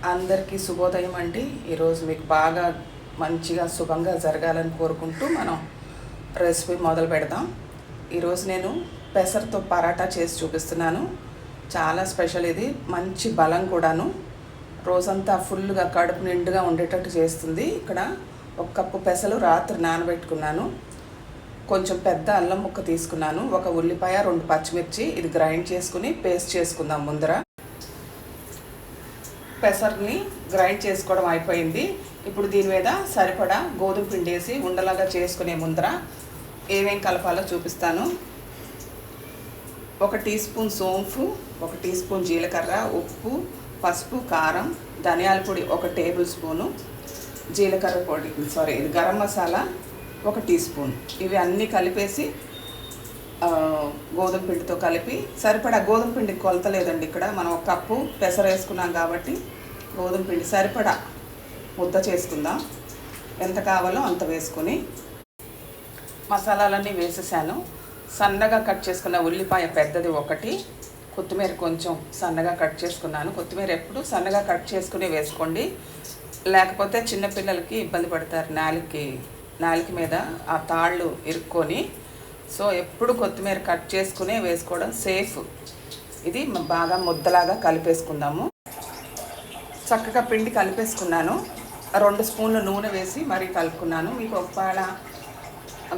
అందరికీ శుభోదయం అండి. ఈరోజు మీకు బాగా మంచిగా శుభంగా జరగాలని కోరుకుంటూ మనం రెసిపీ మొదలు పెడదాం. ఈరోజు నేను పెసరతో పరాటా చేసి చూపిస్తున్నాను. చాలా స్పెషల్ ఇది, మంచి బలం కూడాను. రోజంతా ఫుల్గా కడుపు నిండుగా ఉండేటట్టు చేస్తుంది. ఇక్కడ 1 కప్పు పెసలు రాత్రి నానబెట్టుకున్నాను. కొంచెం పెద్ద అల్లం ముక్క తీసుకున్నాను, 1 ఉల్లిపాయ, 2 పచ్చిమిర్చి. ఇది గ్రైండ్ చేసుకుని పేస్ట్ చేసుకుందాం. ముందర పెసర్ని గ్రైండ్ చేసుకోవడం అయిపోయింది. ఇప్పుడు దీని మీద సరిపడా గోధుమ పిండి వేసి ఉండలాగా చేసుకునే ముందర ఏమేం కలపాలో చూపిస్తాను. 1 టీ స్పూన్ సోంపు, 1 టీ స్పూన్ జీలకర్ర, ఉప్పు, పసుపు, కారం, ధనియాల పొడి 1 టేబుల్ స్పూను, జీలకర్ర పొడి ఇది గరం మసాలా 1 టీ స్పూన్. ఇవి అన్నీ కలిపేసి గోధుమ పిండితో కలిపి సరిపడా గోధుమ పిండి కొలత లేదండి. ఇక్కడ మనం 1 కప్పు పెసర వేసుకున్నాం కాబట్టి గోధుమ పిండి సరిపడా ముద్ద చేసుకుందాం. ఎంత కావాలో అంత వేసుకొని మసాలాలన్నీ వేసేసాను. సన్నగా కట్ చేసుకున్న ఉల్లిపాయ పెద్దది 1, కొత్తిమీర కొంచెం సన్నగా కట్ చేసుకున్నాను. కొత్తిమీర ఎప్పుడు సన్నగా కట్ చేసుకుని వేసుకోండి, లేకపోతే చిన్నపిల్లలకి ఇబ్బంది పడతారు. నాలుక మీద ఆ తాళ్ళు ఇరుక్కొని. సో ఎప్పుడు కొత్తిమీర కట్ చేసుకునే వేసుకోవడం సేఫ్. ఇది బాగా ముద్దలాగా కలిపేసుకుందాము. చక్కగా పిండి కలిపేసుకున్నాను. 2 స్పూన్లు నూనె వేసి మరీ కలుపుకున్నాను. మీకు ఒకవేళ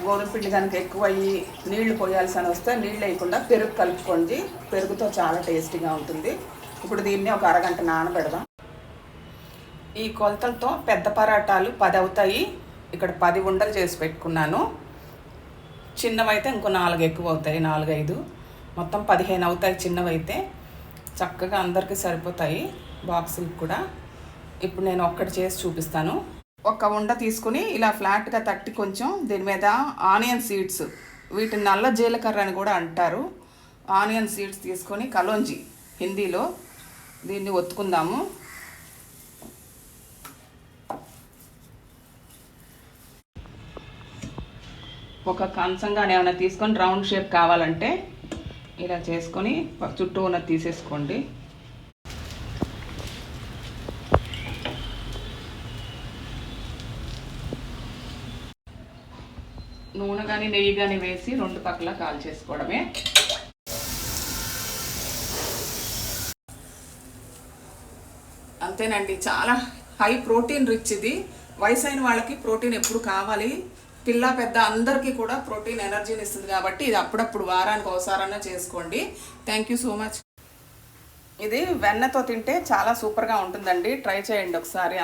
గోధుమ పిండి కనుక ఎక్కువ అయ్యి నీళ్లు పోయాల్సి వస్తే నీళ్ళు వేయకుండా పెరుగు కలుపుకోండి. పెరుగుతో చాలా టేస్టీగా ఉంటుంది. ఇప్పుడు దీన్ని ఒక అరగంట నానబెడదాం. ఈ కొలతలతో పెద్ద పరాటాలు 10 అవుతాయి. ఇక్కడ 10 ఉండలు చేసి పెట్టుకున్నాను. చిన్నవైతే ఇంకో 4 ఎక్కువ అవుతాయి, 4, 5 మొత్తం 15 అవుతాయి. చిన్నవైతే చక్కగా అందరికీ సరిపోతాయి, బాక్సులకు కూడా. ఇప్పుడు నేను ఒక్కటి చేసి చూపిస్తాను. 1 ఉండ తీసుకుని ఇలా ఫ్లాట్గా తట్టి కొంచెం దీని మీద ఆనియన్ సీడ్స్, వీటిని నల్ల జీలకర్ర అని కూడా అంటారు. ఆనియన్ సీడ్స్ తీసుకొని కలోంజీ హిందీలో, దీన్ని ఒత్తుకుందాము. ఒక కంచంగానే ఏమైనా తీసుకొని రౌండ్ షేప్ కావాలంటే ఇలా చేసుకొని చుట్టూ ఉన్నది తీసేసుకోండి. నూనె కానీ నెయ్యి కానీ వేసి 2 పక్కల కాల్చేసుకోవడమే. అంతేనండి, చాలా హై ప్రోటీన్ రిచ్ ఇది. వయసు అయిన వాళ్ళకి ప్రోటీన్ ఎప్పుడు కావాలి, పిల్ల పెద్ద అందరికీ కూడా ప్రోటీన్ ఎనర్జీని ఇస్తుంది కాబట్టి ఇది అప్పుడప్పుడు వారానికి ఒకసారన్నా చేసుకోండి. Thank you so much. ఇది వెన్నతో తింటే చాలా సూపర్గా ఉంటుందండి. ట్రై చేయండి ఒకసారి.